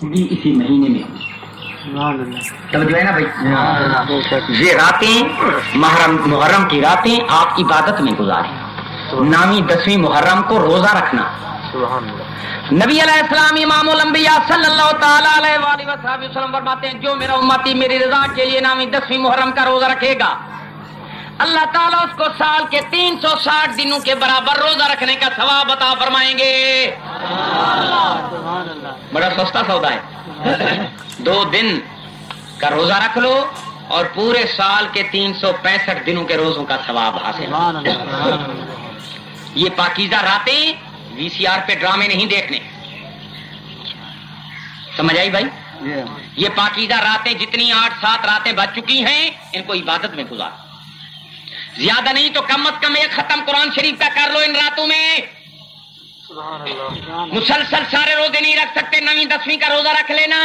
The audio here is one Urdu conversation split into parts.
بھی اسی مہینے میں ہوئی. تو جو ہے نا بھائی یہ راتیں محرم کی راتیں آپ عبادت میں گزاریں. نامی 10ویں محرم کو روزہ رکھنا. نبی علیہ السلام امام الانبیاء صلی اللہ تعالی علیہ وآلہ وسلم فرماتے ہیں جو میرا امتی میری رضا کے لیے نامی 10ویں محرم کا روزہ رکھے گا اللہ تعالیٰ اس کو سال کے 360 دنوں کے برابر روزہ رکھنے کا ثواب عطا فرمائیں گے. بڑا سستا سودا ہے. 2 دن کا روزہ رکھ لو اور پورے سال کے 365 دنوں کے روزوں کا ثواب حاصل. یہ پاکیزہ راتیں VCR پہ ڈرامے نہیں دیکھنے. سمجھ آئی بھائی؟ یہ پاکیزہ راتیں جتنی 8-7 راتیں بچ چکی ہیں ان کو عبادت میں گزار. زیادہ نہیں تو کم از کم ایک ختم قرآن شریف کا کر لو ان راتوں میں. مسلسل سارے روزے نہیں رکھ سکتے, 9ویں 10ویں کا روزہ رکھ لینا.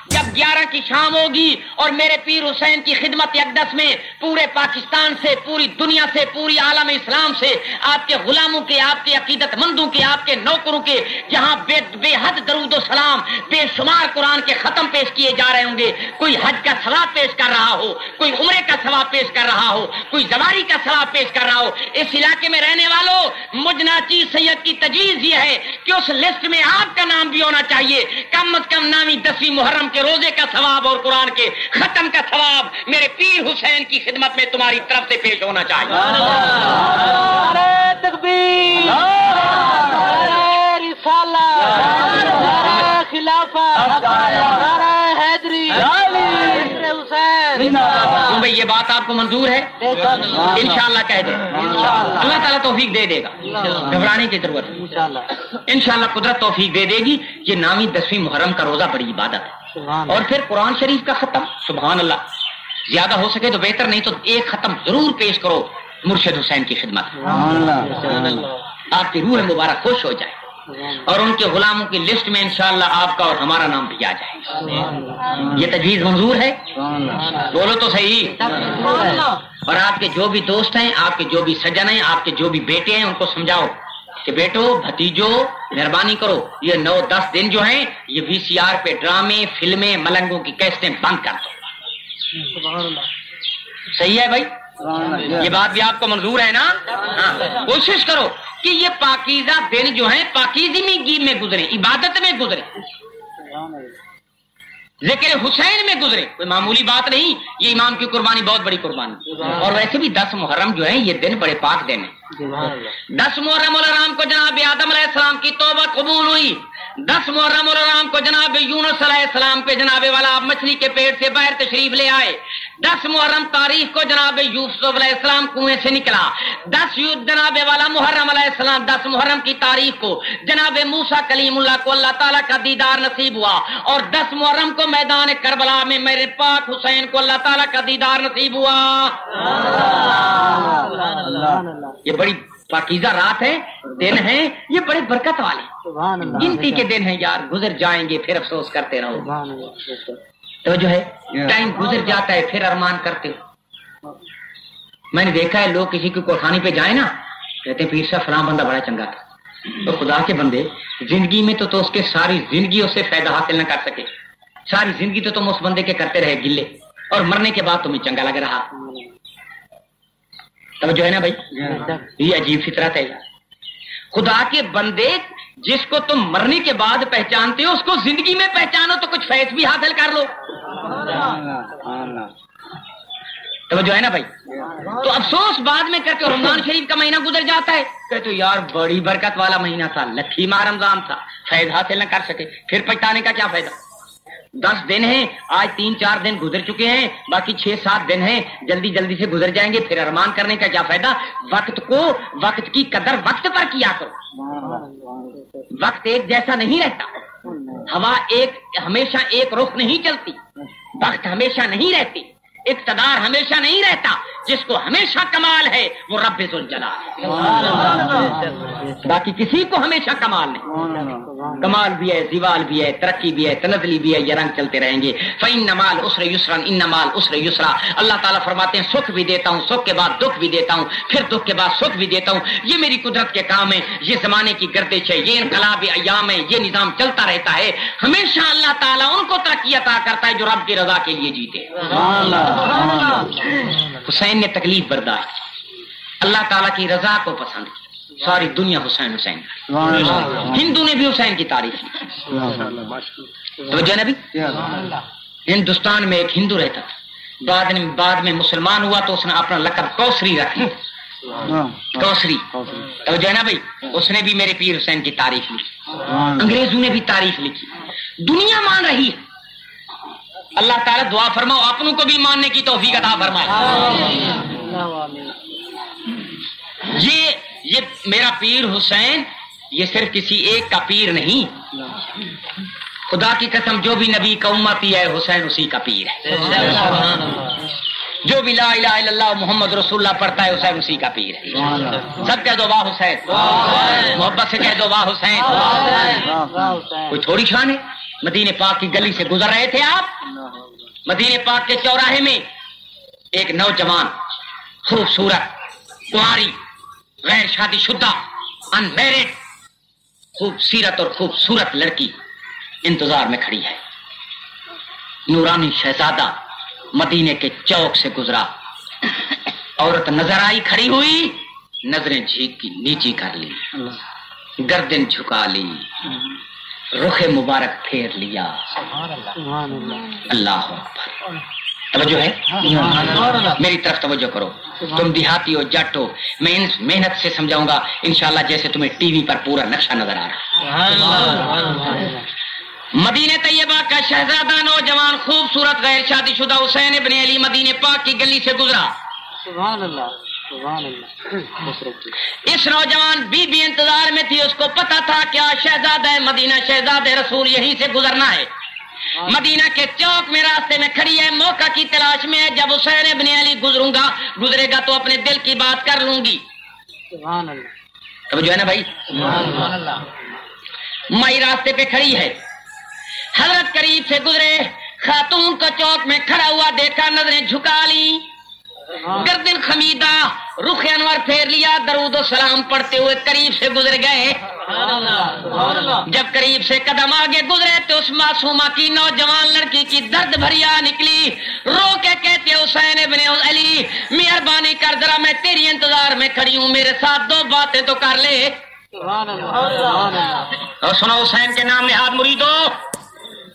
جب 11 کی شام ہوگی اور میرے پیر حسین کی خدمت اقدس میں پورے پاکستان سے, پوری دنیا سے, پوری عالم اسلام سے آپ کے غلاموں کے, آپ کے عقیدت مندوں کے, آپ کے نوکروں کے جہاں بے حد درود و سلام, بے شمار قرآن کے ختم پیش کیے جا رہے ہوں گے. کوئی حج کا ثواب پیش کر رہا ہو, کوئی عمرے کا ثواب پیش کر رہا ہو, کوئی زواری کا ثواب پیش کر رہا ہو. اس علاقے میں رہنے والوں مجھ ناچی سید کی تجویز یہ ہے کہ اس لسٹ میں آپ کا نام بھی ہونا چاہیے. کم از کم 9ویں 10ویں محرم کے روزے کا ثواب اور قرآن کے ختم کا ثواب میرے پیر حسین کی خدمت میں تمہاری طرف سے پیش ہونا چاہیے. نعرہ تکبیر, نعرہ رسالت, نعرہ خلافت, نعرہ حیدری, حسین. بھائی یہ بات آپ کو منظور ہے؟ انشاءاللہ کہہ دیں. اللہ تعالیٰ توفیق دے دے گا, گھبرانے کی ضرورت نہیں. انشاءاللہ قدرت توفیق دے دے گی. یہ 9ویں 10ویں محرم کا روزہ بڑی عبادت ہے. اور پھر قرآن شریف کا ختم, سبحان اللہ, زیادہ ہو سکے تو بہتر, نہیں تو ایک ختم ضرور پیش کرو مرشد حسین کی خدمت. آپ کی روح مبارک خوش ہو جائے اور ان کے غلاموں کی لسٹ میں انشاءاللہ آپ کا اور ہمارا نام بھی آ جائے. یہ تجویز منظور ہے؟ بولو تو صحیح. اور آپ کے جو بھی دوست ہیں, آپ کے جو بھی سجن ہیں, آپ کے جو بھی بیٹے ہیں, ان کو سمجھاؤ کہ بیٹو بھتیجو مہربانی کرو, یہ 9-10 دن جو ہیں یہ VCR پہ ڈرامے, فلمیں, ملنگوں کی کیسٹیں بند کر دو. صحیح ہے بھائی؟ یہ بات بھی آپ کو منظور ہے نا؟ ہاں, کوشش کرو کہ یہ پاکیزہ دن جو ہیں پاکیزگی میں گزرے, عبادت میں گزرے, ذکر حسین میں گزرے. کوئی معمولی بات نہیں, یہ امام کی قربانی بہت بڑی قربانی. اور ویسے بھی 10 محرم جو ہیں یہ دن بڑے پاک دن ہیں. 10 محرم الحرام کو جناب آدم علیہ السلام کی توبہ قبول ہوئی. 10 محرم الحرام کو جناب یونس علیہ السلام پہ جناب والا مچھلی کے پیٹ سے باہر تشریف لے آئے. 10 محرم تاریخ کو جناب یوسف علیہ السلام کنویں سے نکلا. 10 جناب والا محرم علیہ السلام 10 محرم کی تاریخ کو جناب موسیٰ کلیم اللہ کو اللہ تعالیٰ کا دیدار نصیب ہوا. اور 10 محرم کو میدان کربلا میں میرے پاک حسین کو اللہ تعالیٰ کا دیدار نصیب ہوا. یہ بڑی پاکیزہ رات ہے, دن ہیں, یہ بڑے برکت والے گنتی کے دن ہیں یار. گزر جائیں گے پھر افسوس کرتے رہو. تو جو ہے ٹائم گزر جاتا ہے پھر ارمان کرتے ہو. میں نے دیکھا ہے لوگ کسی کو کوٹھانی پہ جائیں نا, کہتے ہیں پیر صاحب فلاں بندہ بڑا چنگا تھا. تو خدا کے بندے زندگی میں تو اس کے ساری زندگی اس سے فائدہ حاصل نہ کر سکے. ساری زندگی تو تم اس بندے کے کرتے رہے گلے, اور مرنے کے بعد تمہیں چنگا لگ رہا. توجہ ہے نا بھائی؟ یہ عجیب فطرت ہے یار. خدا کے بندے جس کو تم مرنے کے بعد پہچانتے ہو اس کو زندگی میں پہچانو تو کچھ فیض بھی حاصل کر لو. توجہ ہے نا بھائی؟ تو افسوس بعد میں کرتے ہو. رمضان شریف کا مہینہ گزر جاتا ہے, کہتے ہو یار بڑی برکت والا مہینہ تھا, لکھی ماہ رمضان تھا, فیض حاصل نہ کر سکے. پھر پہچانے کا کیا فائدہ؟ 10 دن ہیں, آج 3-4 دن گزر چکے ہیں, باقی 6-7 دن ہیں, جلدی جلدی سے گزر جائیں گے. پھر ارمان کرنے کا کیا فائدہ؟ وقت کی قدر وقت پر کیا کرو. وقت ایک جیسا نہیں رہتا, ہوا ہمیشہ ایک رخ نہیں چلتی, وقت ہمیشہ نہیں رہتی, اقتدار ہمیشہ نہیں رہتا. جس کو ہمیشہ کمال ہے وہ رب ذوالجلال ہے، باقی کسی کو ہمیشہ کمال نہیں۔ کمال بھی ہے، زوال بھی ہے، ترقی بھی ہے، تنزلی بھی ہے، یہ رنگ چلتے رہیں گے۔ فإن مع العسر یسرا ان مع العسر یسرا، اللہ تعالیٰ فرماتے ہیں سکھ بھی دیتا ہوں، سکھ کے بعد دکھ بھی دیتا ہوں، پھر دکھ کے بعد سکھ بھی دیتا ہوں، یہ میری قدرت کے کام ہے، یہ زمانے کی گردش ہے، یہ انقلاب ایام ہے، یہ نظام چلتا رہتا ہے۔ ہمیشہ اللہ تعالیٰ ان کو ترقی عطا کرتا ہے جو رب کی رضا کے لیے جیتے۔ حسین نے تکلیف برداشت کی، اللہ تعالیٰ کی رضا کو پسند کی، ساری دنیا حسین حسین، ہندو نے بھی حسین کی تعریف کی۔ توجہ نبی، ہندوستان میں ایک ہندو رہتا تھا، بعد میں مسلمان ہوا تو اس نے اپنا لقب کوسری رکھ لیا، کوسری۔ توجہ نا بھائی، اس نے بھی میرے پیر حسین کی تعریف لکھی، انگریزوں نے بھی تعریف لکھی، دنیا مان رہی ہے۔ اللہ تعالیٰ دعا فرماؤ اپنوں کو بھی ماننے کی توفیق عطا فرمائے۔ یہ میرا پیر حسین یہ صرف کسی ایک کا پیر نہیں، خدا کی قسم جو بھی نبی کا امتی ہے حسین اسی کا پیر ہے، جو بھی لا الہ الا اللہ محمد رسول اللہ پڑھتا ہے حسین اسی کا پیر ہے۔ سب کہہ دو واہ حسین، محبت سے کہہ دو واہ حسین۔ کوئی تھوڑی شان ہے؟ مدینے پاک کی گلی سے گزر رہے تھے آپ، مدینے پاک کے چوراہے میں ایک نوجوان خوبصورت کنواری غیر شادی شدہ ان میرڈ خوبصورت اور خوبصورت لڑکی انتظار میں کھڑی ہے۔ نورانی شہزادہ مدینے کے چوک سے گزرا، عورت نظر آئی کھڑی ہوئی، نظریں جھیک کی نیچی کر لی، گردن جھکا لی، رخ مبارک پھیر لیا۔ اللہ اکبر، توجہ ہے میری طرف توجہ کرو، تم دیہاتی ہو جٹ ہو، میں ان محنت سے سمجھاؤں گا انشاءاللہ جیسے تمہیں ٹی وی پر پورا نقشہ نظر آ رہا۔ مدینہ طیبہ کا شہزادہ نوجوان خوبصورت غیر شادی شدہ حسین ابن علی مدینہ پاک کی گلی سے گزرا۔ سبحان اللہ سبحان اللہ۔ اس نوجوان بی بی انتظار میں تھی، اس کو پتا تھا کیا شہزادہ ہے مدینہ، شہزادہ رسول یہیں سے گزرنا ہے، مدینہ کے چوک میں راستے میں کھڑی ہے، موقع کی تلاش میں ہے، جب حسین ابن علی گزرے گا تو اپنے دل کی بات کر لوں گی۔ سبحان اللہ۔ اب جو ہے نا بھائی، سبحان اللہ۔ مائی راستے پہ کھڑی ہے، حضرت قریب سے گزرے، خاتون کو چوک میں کھڑا ہوا دیکھا، نظریں جھکا لی، گردن خمیدہ، رخ انور پھیر لیا، درود و سلام پڑھتے ہوئے قریب سے گزر گئے۔ جب قریب سے قدم آگے گزرے تو اس معصومہ کی نوجوان لڑکی کی درد بھری آہ نکلی، رو کے کہتے حسین ابن علی مہربانی کر ذرا میں تیری انتظار میں کھڑی ہوں، میرے ساتھ دو باتیں تو کر لے۔ اور سنو حسین کے نام نہاد مریدو،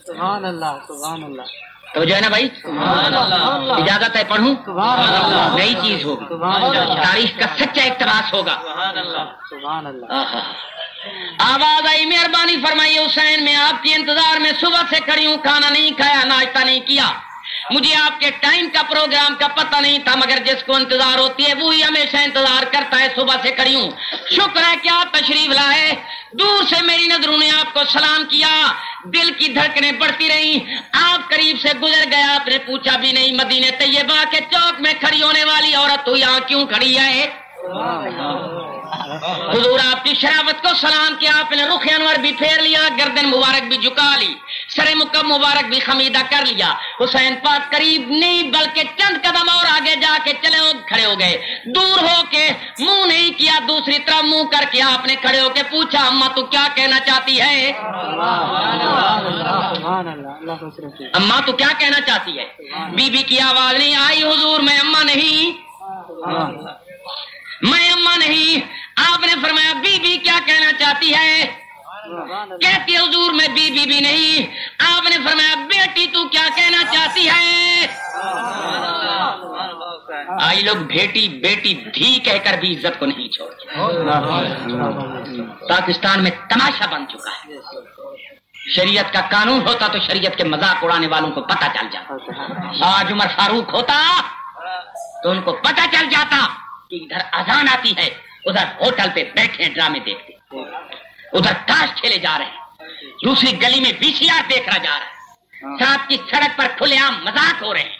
سبحان اللہ سبحان اللہ۔ تو جو ہے نا بھائی، اجازت ہے پڑھوں؟ نئی چیز ہوگی، تاریخ کا سچا اقتباس ہوگا۔ سبحان اللہ۔ آواز آئی مہربانی فرمائیے حسین میں آپ کی انتظار میں صبح سے کھڑی ہوں، کھانا نہیں کھایا، ناشتہ نہیں کیا، مجھے آپ کے ٹائم کا پروگرام کا پتہ نہیں تھا، مگر جس کو انتظار ہوتی ہے وہی ہمیشہ انتظار کرتا ہے، صبح سے کھڑی ہوں، شکر ہے کہ آپ تشریف لائے، دور سے میری نظروں نے آپ کو سلام کیا، دل کی دھڑکنیں بڑھتی رہیں، آپ قریب سے گزر گئے، آپ نے پوچھا بھی نہیں مدینہ طیبہ کے چوک میں کھڑی ہونے والی عورت تو یہاں کیوں کھڑی ہے؟ حضور آپ کی شرافت کو سلام کیا، آپ نے رخ انور بھی پھیر لیا، گردن مبارک بھی جھکا لی، سر مکم مبارک بھی خمیدہ کر لیا، حسین پاک قریب نہیں بلکہ چند قدم اور آگے جا کے کھڑے ہو گئے، دور ہو کے منہ نہیں کیا، دوسری طرف منہ کر کے آپ نے کھڑے ہو کے پوچھا اماں تو کیا کہنا چاہتی ہے؟ اماں تو کیا کہنا چاہتی ہے؟ بی بی کی آواز نہیں آئی، حضور میں اماں نہیں، میں اماں نہیں، آپ نے فرمایا بی بی کیا کہنا چاہتی ہے؟ کہتی حضور میں بی بی بھی نہیں، آپ نے فرمایا بیٹی تو کیا کہنا چاہتی ہے؟ آئی لوگ بیٹی بیٹی دھی کہہ کر بھی عزت کو نہیں چھوڑتے، پاکستان میں تماشا بن چکا ہے، شریعت کا قانون ہوتا تو شریعت کے مذاق اڑانے والوں کو پتہ چل جاتا، آج عمر فاروق ہوتا تو ان کو پتہ چل جاتا کہ ادھر اذان آتی ہے، ادھر ہوٹل پہ بیٹھے ڈرامے دیکھتے، ادھر تاش کھیلے جا رہے ہیں، دوسری گلی میں VCR دیکھ رہا جا رہا ہے، ساتھ کی سڑک پر کھلے عام مذاق ہو رہے ہیں،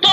2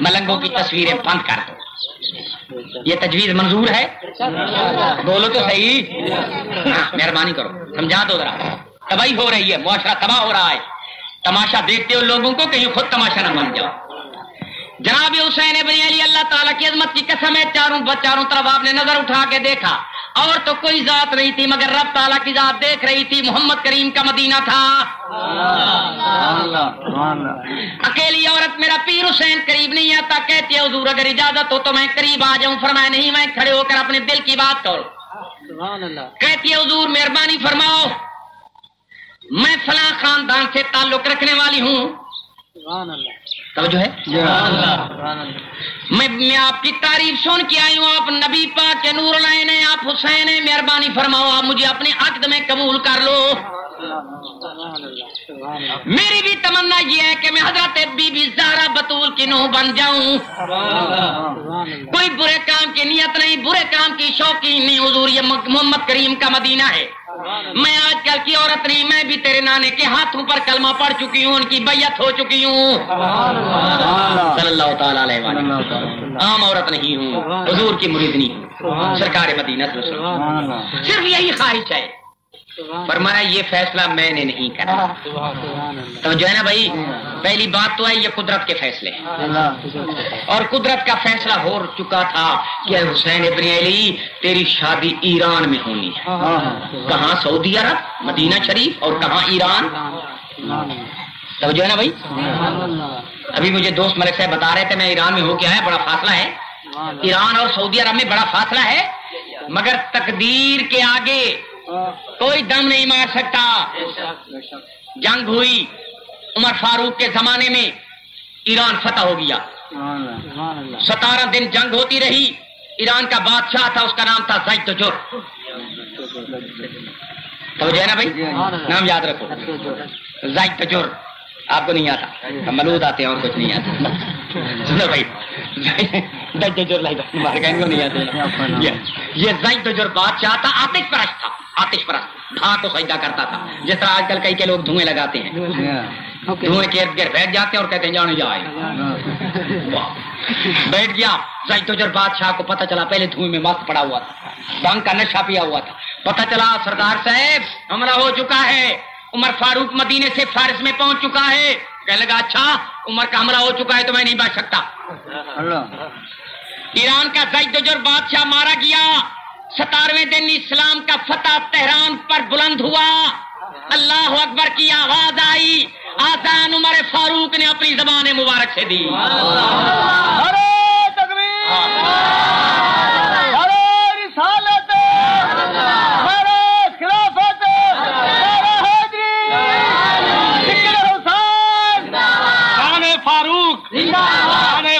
ملنگوں کی تصویریں بند کر دو. یہ تجویز منظور ہے؟ بولو تو صحیح. مہربانی کرو سمجھا دو ذرا. تباہی ہو رہی ہے, معاشرہ تباہ ہو رہا ہے. تماشا دیکھتے ہو لوگوں کو, کہیں خود تماشا نہ بن جاؤ. جناب حسین ابن علی اللہ تعالیٰ کی عظمت کی قسم ہے, چاروں طرف آپ نے نظر اٹھا کے دیکھا, اور تو کوئی ذات نہیں تھی مگر رب تعالیٰ کی ذات دیکھ رہی تھی. محمد کریم کا مدینہ تھا. اکیلی عورت میرا پیر حسین قریب نہیں آتا. کہتی ہے حضور اگر اجازت ہو تو میں قریب آ جاؤں. فرمایا نہیں, میں کھڑے ہو کر اپنے دل کی بات کرو. کہتی ہے حضور مہربانی فرماؤ, میں فلاں خاندان سے تعلق رکھنے والی ہوں. توجہ ہے, میں آپ کی تعریف سن کے آئی ہوں. آپ نبی پاک کے نور العین ہیں, آپ حسین ہیں. مہربانی فرماؤ آپ مجھے اپنے عقد میں قبول کر لو. میری بھی تمنا یہ ہے کہ میں حضرت بی بی زہرا بطول کی نوح بن جاؤں. کوئی برے کام کی نیت نہیں, برے کام کی شوقین نہیں. حضور یہ محمد کریم کا مدینہ ہے. میں آج کل کی عورت نہیں, میں بھی تیرے نانے کے ہاتھوں پر کلمہ پڑھ چکی ہوں, ان کی بیعت ہو چکی ہوں. صلی اللہ تعالی علیہ وسلم. عام عورت نہیں ہوں, حضور کی مریدنی ہوں, سرکار مدینہ صرف یہی خواہش ہے. فرمایا یہ فیصلہ میں نے نہیں کرا. تو جو ہے نا بھائی, پہلی بات تو ہے یہ قدرت کے فیصلے ہیں, اور قدرت کا فیصلہ ہو چکا تھا کہ حسین ابن علی تیری شادی ایران میں ہونی ہے. کہاں؟ سعودی عرب مدینہ شریف, اور کہاں؟ ایران. تو جو ہے نا بھائی, ابھی مجھے دوست ملک صاحب بتا رہے تھے میں ایران میں ہو کے آیا, بڑا فاصلہ ہے. ایران اور سعودی عرب میں بڑا فاصلہ ہے, مگر تقدیر کے آگے کوئی دم نہیں مار سکتا. جنگ ہوئی, عمر فاروق کے زمانے میں ایران فتح ہو گیا. 17 دن جنگ ہوتی رہی. ایران کا بادشاہ تھا, اس کا نام تھا زید. تو جو ہے نا بھائی, نام یاد رکھو, زید. آپ کو نہیں آتا, ملود آتے ہیں اور کچھ نہیں آتا. سنو بھائی, نہیں آتے. یہ زید بادشاہ تھا, آتش پرست تھا. آتش پرست دھاں کو سجدہ کرتا تھا, جس طرح آج کل کئی کے لوگ دھوئیں لگاتے ہیں, دھوئیں کے ارد گرد بیٹھ جاتے ہیں اور کہتے ہیں جانے جائے. بیٹھ گیا زید بادشاہ کو پتہ چلا, پہلے دھوئیں میں مست پڑا ہوا تھا, بھنگ کا نشہ پیا ہوا تھا. پتہ چلا سردار صاحب حملہ ہو چکا ہے, عمر فاروق مدینے سے فارس میں پہنچ چکا ہے. کہنے لگا اچھا, عمر کا حملہ ہو چکا ہے تو میں نہیں بچ سکتا. ایران کا زید بادشاہ مارا گیا. 17ویں دن اسلام کا فتح تہران پر بلند ہوا. اللہ اکبر کی آواز آئی, آذان عمر فاروق نے اپنی زبان مبارک سے دی.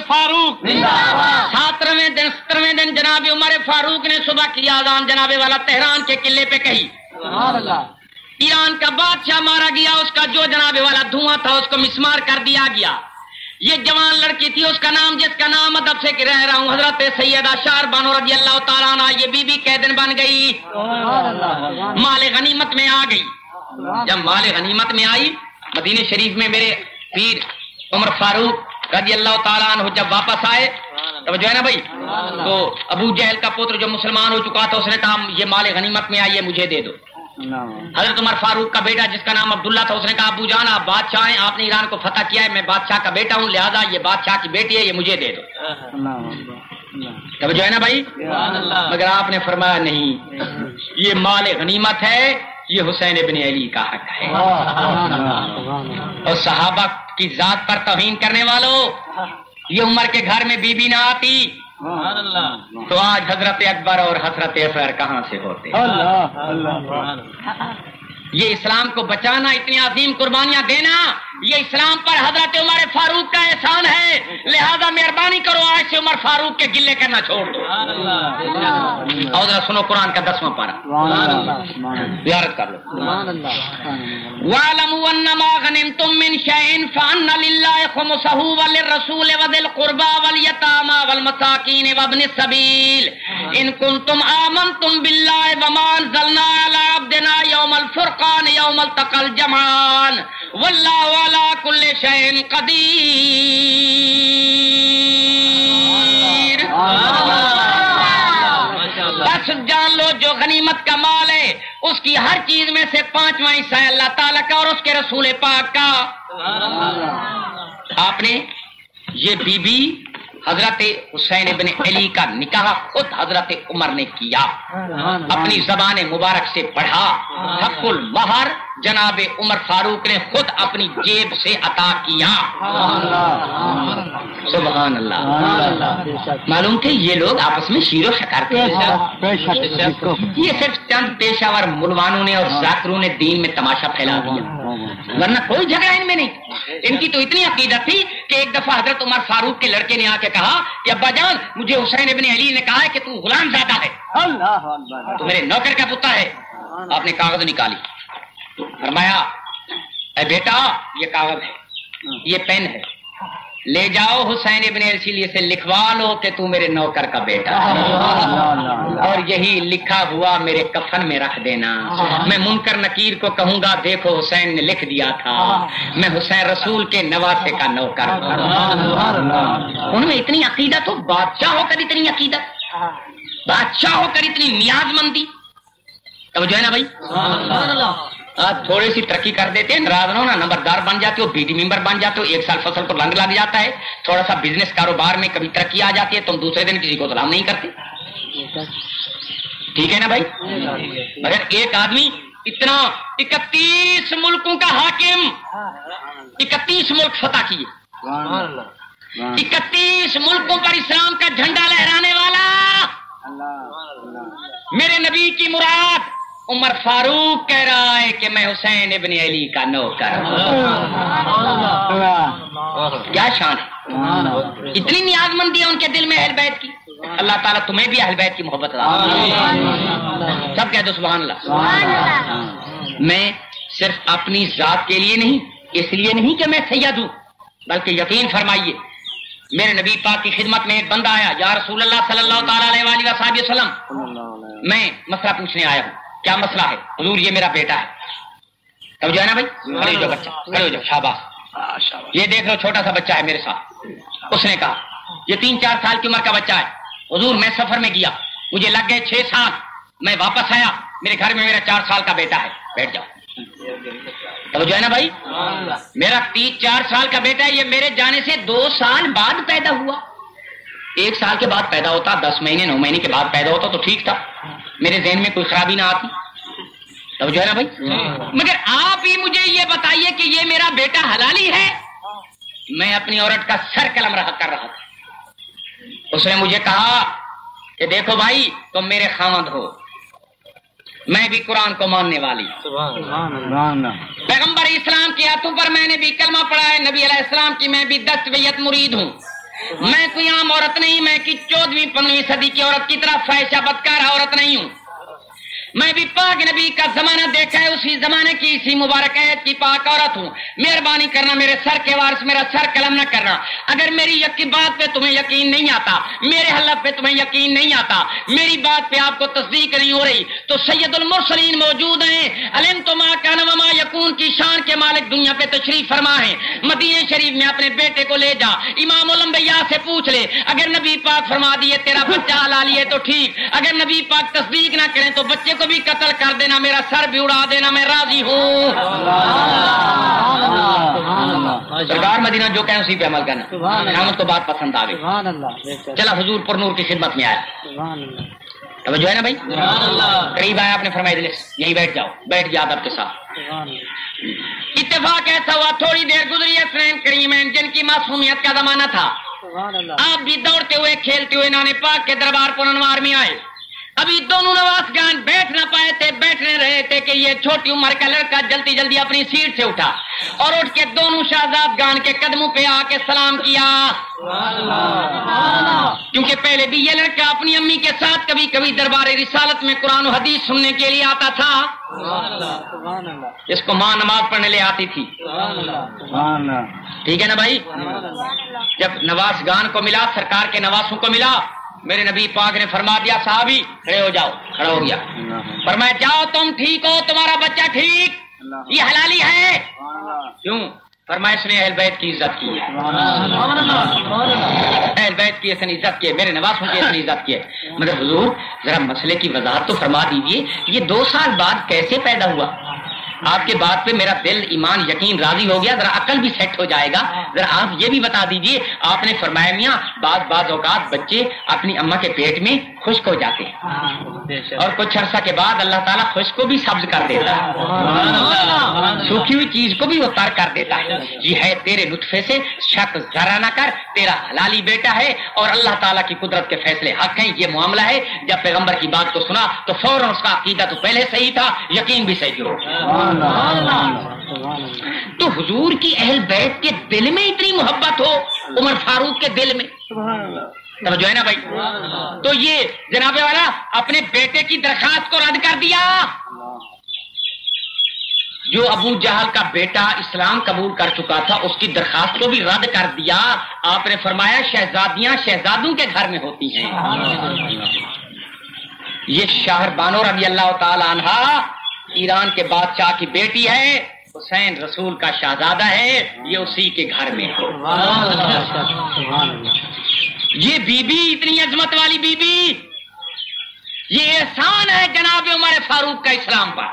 فاروق 17ویں دن جناب عمر فاروق نے صبح کی آذان جناب والا تہران کے قلعے پہ کہی. ایران کا بادشاہ مارا گیا, اس کا جو جناب والا دھواں تھا اس کو مسمار کر دیا گیا. یہ جوان لڑکی تھی, اس کا نام, جس کا نام ادب سے رہ رہا ہوں, حضرت سیدہ شار بانو رضی اللہ تعالیٰ عنہ. یہ بی بی قیدن بن گئی, مال غنیمت میں آ گئی. جب مال غنیمت میں آئی مدینہ شریف میں, میرے پیر عمر فاروق رضی اللہ تعالیٰ عنہ جب واپس آئے تو جو ہے نا بھائی, تو ابو جہل کا پتر جو مسلمان ہو چکا تھا, اس نے کہا یہ مال غنیمت میں آئیے مجھے دے دو. حضرت عمر فاروق کا بیٹا جس کا نام عبداللہ تھا, اس نے کہا ابو جان آپ بادشاہ ہیں, آپ نے ایران کو فتح کیا ہے, میں بادشاہ کا بیٹا ہوں, لہذا یہ بادشاہ کی بیٹی ہے, یہ مجھے دے دو. تب جو ہے نا بھائی, مگر آپ نے فرمایا نہیں, یہ مال غنیمت ہے, یہ حسین ابن علی کا حق ہے. اور صحابہ کی ذات پر توہین کرنے والوں, یہ عمر کے گھر میں بی بی نہ آتی تو آج حضرت اکبر اور حضرت عمر کہاں سے ہوتے. یہ اسلام کو بچانا, اتنی عظیم قربانیاں دینا, یہ اسلام پر حضرت عمر فاروق کا احسان ہے. لہذا مہربانی کرو آج سے عمر فاروق کے گلے کرنا چھوڑ دو. اور ذرا سنو قرآن کا 10واں پارہ, زیارت کر لو. وَاعْلَمُوا أَنَّمَا غَنِمْتُم مِّن شَيْءٍ فَأَنَّ لِلَّهِ خُمُسَهُ وَلِلرَّسُولِ وَذِي الْقُرْبَىٰ وَالْيَتَامَىٰ وَالْمَسَاكِينِ وَابْنِ السَّبِيلِ إِن كُنتُمْ آمَنتُم بِاللَّهِ وَمَا أَنزَلْنَا عَلَىٰ عَبْدِنَا يَوْمَ الْفُرْقَانِ يَوْمَ الْتَقَى الْجَمْعَانِ وَاللَّهُ عَلَىٰ كُلِّ شَيْءٍ قَدِيرٌ. سے 5واں حصہ ہے اللہ تعالیٰ کا اور اس کے رسول پاک کا. آپ نے یہ بی بی حضرت حسین ابن علی کا نکاح خود حضرت عمر نے کیا, اپنی زبان مبارک سے پڑھا. حق المہر جناب عمر فاروق نے خود اپنی جیب سے عطا کیا. سبحان اللہ. معلوم کہ یہ لوگ آپس میں شیر و شکر تھے. یہ صرف چند پیشہ ور ملوانوں نے اور ذاکروں نے دین میں تماشا پھیلا دیا, ورنہ کوئی جھگڑا ان میں نہیں. ان کی تو اتنی عقیدت تھی کہ ایک دفعہ حضرت عمر فاروق کے لڑکے نے آ کے کہا کہ ابا جان مجھے حسین ابن علی نے کہا ہے کہ تو غلام زادہ ہے, تو میرے نوکر کا پتا ہے. آپ نے کاغذ نکالی, فرمایا اے بیٹا یہ کاغذ ہے, یہ پین ہے, لے جاؤ حسین ابن علی سے لکھوا لو کہ تو میرے نوکر کا بیٹا ہے, اور یہی لکھا ہوا میرے کفن میں رکھ دینا. میں منکر نکیر کو کہوں گا دیکھو حسین نے لکھ دیا تھا میں حسین رسول کے نواسے کا نوکر. ان میں اتنی عقیدت ہو, بادشاہ ہو کر اتنی عقیدت, بادشاہ ہو کر اتنی نیاز مندی. توجہ ہے نا بھائی. آپ تھوڑی سی ترقی کر دیتے ہیں, ناراض نہ ہونا, نمبردار بن جاتے ہو, بی ڈی ممبر بن جاتے ہو, ایک سال فصل کو رنگ لگ جاتا ہے, تھوڑا سا بزنس کاروبار میں کبھی ترقی آ جاتی ہے, تم دوسرے دن کسی کو سلام نہیں کرتے. ٹھیک ہے نا بھائی. مگر ایک آدمی اتنا 31 ملکوں کا حاکم, 31 ملک فتح کیے, 31 ملکوں پر اسلام کا جھنڈا لہرانے والا, میرے نبی کی مراد عمر فاروق کہہ رہا ہے کہ میں حسین ابن علی کا نوکر ہوں. کیا شان ہے, اتنی نیاز مندی ہے ان کے دل میں اہل بیت کی. اللہ تعالیٰ تمہیں بھی اہل بیت کی محبت عطا. سب کہہ دو سبحان اللہ. میں صرف اپنی ذات کے لیے نہیں, اس لیے نہیں کہ میں سید ہوں, بلکہ یقین فرمائیے میرے نبی پاک کی خدمت میں ایک بندہ آیا, یا رسول اللہ صلی اللہ تعالیٰ علیہ وآلہ وسلم, میں مسئلہ پوچھنے آیا ہوں. کیا مسئلہ ہے حضور؟ یہ میرا بیٹا ہے. تب جو ہے نا بھائی, کھڑے ہو جاؤ بچہ, کھڑے ہو جاؤ, شاباش. یہ دیکھ لو چھوٹا سا بچہ ہے میرے ساتھ. اس نے کہا یہ 3-4 سال کی عمر کا بچہ ہے حضور, میں سفر میں گیا, مجھے لگ گئے 6 سال, میں واپس آیا, میرے گھر میں میرا 4 سال کا بیٹا ہے. بیٹھ جاؤ. تو جو ہے نا بھائی, میرا 3-4 سال کا بیٹا ہے, یہ میرے جانے سے 2 سال بعد پیدا ہوا. 1 سال کے بعد پیدا ہوتا, 10 مہینے 9 مہینے کے بعد پیدا ہوتا تو ٹھیک تھا, میرے ذہن میں کوئی خرابی نہ آتی. تو جو ہے نا بھائی, مگر آپ ہی مجھے یہ بتائیے کہ یہ میرا بیٹا حلالی ہے. میں اپنی عورت کا سر قلم کر رہا تھا. اس نے مجھے کہا کہ دیکھو بھائی تم میرے خاوند ہو, میں بھی قرآن کو ماننے والی, پیغمبر اسلام کے ہاتھوں پر میں نے بھی کلمہ پڑھا ہے, نبی علیہ السلام کی میں بھی 10 بیعت مرید ہوں. میں کوئی عام عورت نہیں, میں کی 14ویں-15ویں صدی کی عورت کی طرح فاحشہ بدکار عورت نہیں ہوں. میں بھی پاک نبی کا زمانہ دیکھا ہے, اسی زمانے کی اسی مبارک عہد کی پاک عورت ہوں. مہربانی کرنا میرے سر کے وارث میرا سر قلم نہ کرنا. اگر میری بات پہ تمہیں یقین نہیں آتا, میرے حلف پہ تمہیں یقین نہیں آتا, میری بات پہ آپ کو تصدیق نہیں ہو رہی, تو سید المرسلین موجود ہیں, علمت ما کان وما یکون کی شان کے مالک دنیا پہ تشریف فرما ہیں. مدینہ شریف میں اپنے بیٹے کو لے جا, امام الانبیاء سے پوچھ لے, اگر نبی پاک فرما دیے تیرا بچہ حلالی ہے تو ٹھیک, اگر نبی پاک تصدیق نہ کریں تو بچے کو بھی قتل کر دینا, میرا سر بھی اڑا دینا, میں راضی ہوں. سرکار مدینہ جو کہیں اسی پہ عمل کرنا. ہم کو بات پسند آ گئی. چلا حضور پر نور کی خدمت میں آیا. توجہ ہے نا بھائی, قریب آیا, آپ نے فرمایا یہیں بیٹھ جاؤ. بیٹھ گیا ادب کے ساتھ. اتفاق ایسا ہوا تھوڑی دیر گزری, حسنین کریمین جن کی معصومیت کا زمانہ تھا, آپ بھی دوڑتے ہوئے کھیلتے ہوئے نانے پاک کے دربار پر انوار میں آئے. ابھی دونوں نواز گان بیٹھ نہ پائے تھے, بیٹھنے رہے تھے کہ یہ چھوٹی عمر کا لڑکا جلدی جلدی اپنی سیٹ سے اٹھا اور اٹھ کے دونوں شہزاد گان کے قدموں پہ آ کے سلام کیا. کیونکہ پہلے بھی یہ لڑکا اپنی امی کے ساتھ کبھی کبھی دربار رسالت میں قرآن و حدیث سننے کے لیے آتا تھا. اس کو ماں نماز پڑھنے لے آتی تھی. ٹھیک ہے نا بھائی. جب نواز گان کو ملا, سرکار کے نواسوں کو ملا, میرے نبی پاک نے فرما دیا صحابی کھڑے ہو جاؤ. کھڑا ہو گیا. فرمایا جاؤ تم ٹھیک ہو, تمہارا بچہ ٹھیک, یہ حلالی ہے. کیوں؟ فرمائش نے اہل بیت کی عزت کی ہے، اہل بیت کی ایسا عزت کی ہے، میرے نواسوں کی ایسا عزت کی ہے۔ مگر حضور ذرا مسئلے کی وضاحت تو فرما دیجئے، یہ 2 سال بعد کیسے پیدا ہوا؟ آپ کے بات پہ میرا دل ایمان یقین راضی ہو گیا، ذرا عقل بھی سیٹ ہو جائے گا، ذرا آپ یہ بھی بتا دیجئے۔ آپ نے فرمایا میاں بعض اوقات بچے اپنی اماں کے پیٹ میں خشک ہو جاتے ہیں اور کچھ عرصہ کے بعد اللہ تعالیٰ خشک کو بھی سبز کر دیتا ہے، سوکھی ہوئی چیز کو بھی وہ تر کر دیتا ہے۔ یہ ہے تیرے نطفے سے، شک ذرا نہ کر، تیرا حلالی بیٹا ہے اور اللہ تعالیٰ کی قدرت کے فیصلے حق ہیں، یہ معاملہ ہے۔ جب پیغمبر کی بات کو سنا تو فوراً اس کا عقیدہ تو پہلے صحیح تھا، یقین بھی صحیح ہو۔ تو حضور کی اہل بیت کے دل میں اتنی محبت ہو، عمر فاروق کے دل میں، توجہ ہے نا بھائی؟ تو یہ جناب والا اپنے بیٹے کی درخواست کو رد کر دیا۔ جو ابو جہل کا بیٹا اسلام قبول کر چکا تھا اس کی درخواست کو بھی رد کر دیا۔ آپ نے فرمایا شہزادیاں شہزادوں کے گھر میں ہوتی ہیں۔ یہ شاہر بانو رضی اللہ تعالی عنہ ایران کے بادشاہ کی بیٹی ہے، حسین رسول کا شہزادہ ہے، یہ اسی کے گھر میں ہے۔ یہ بی بی اتنی عظمت والی بی بی، یہ احسان ہے جناب عمر فاروق کا اسلام پر،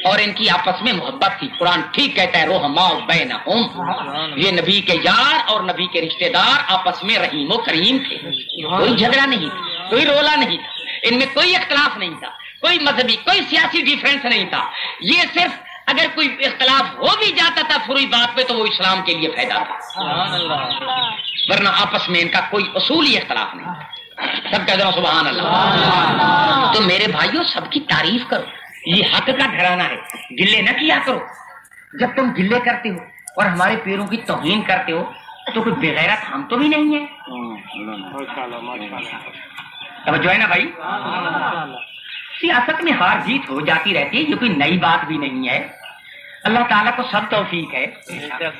اور ان کی آپس میں محبت تھی۔ قرآن ٹھیک کہتا ہے رحماء بینہم، یہ نبی کے یار اور نبی کے رشتہ دار آپس میں رحیم و کریم تھے، کوئی جھگڑا نہیں، کوئی رولا نہیں تھا، ان میں کوئی اختلاف نہیں تھا، کوئی مذہبی کوئی سیاسی ڈیفرنس نہیں تھا۔ یہ صرف اگر کوئی اختلاف ہو بھی جاتا تھا فروئی بات پہ تو وہ اسلام کے لیے فائدہ تھا، ورنہ آپس میں ان کا کوئی اصولی اختلاف نہیں تھا۔ سب کہہ دو سبحان اللہ۔ تو میرے بھائیوں سب کی تعریف کرو، یہ حق کا گھرانہ ہے، گلے نہ کیا کرو۔ جب تم گلے کرتے ہو اور ہمارے پیروں کی توہین کرتے ہو تو کوئی بغیرت ہم تو بھی نہیں ہے۔ توجہ ہے نا بھائی؟ سیاست میں ہار جیت ہو جاتی رہتی ہے، یہ کوئی نئی بات بھی نہیں ہے، اللہ تعالیٰ کو سب توفیق ہے۔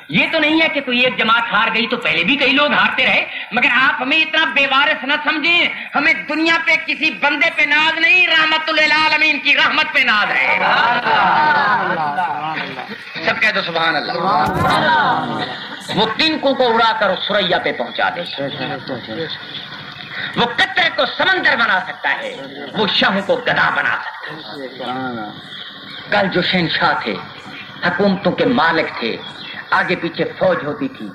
یہ تو نہیں ہے کہ کوئی ایک جماعت ہار گئی تو پہلے بھی کئی لوگ ہارتے رہے، مگر آپ ہمیں اتنا بے وارث نہ سمجھیں، ہمیں دنیا پہ کسی بندے پہ ناز نہیں، رحمت للعالمین کی رحمت پہ ناز ہے۔ سب کہہ دو سبحان اللہ۔ وہ تنکوں کو اڑا کر اس سریا پہ پہنچا دے، وہ قطرے کو سمندر بنا سکتا ہے، وہ شاہوں کو گدا بنا سکتا ہے۔ کل جو شہنشاہ تھے، حکومتوں کے مالک تھے، آگے پیچھے فوج ہوتی تھی،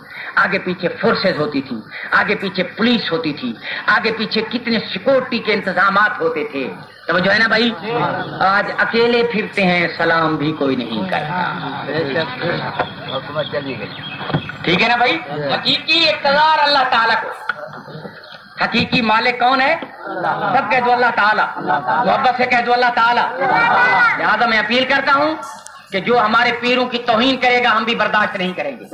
آگے پیچھے فورسز ہوتی تھی، آگے پیچھے پولیس ہوتی تھی، آگے پیچھے کتنے سیکورٹی کے انتظامات ہوتے تھے، توجہ ہے نا بھائی؟ آج اکیلے پھرتے ہیں، سلام بھی کوئی نہیں کرتا۔ ٹھیک ہے نا بھائی؟ حقیقی اقتدار اللہ تعالیٰ کو، حقیقی مالک کون ہے؟ سب کہہ دو اللہ تعالیٰ، محبت سے کہہ دو اللہ تعالیٰ۔ لہٰذا میں اپیل کرتا ہوں کہ جو ہمارے پیروں کی توہین کرے گا ہم بھی برداشت نہیں کریں گے۔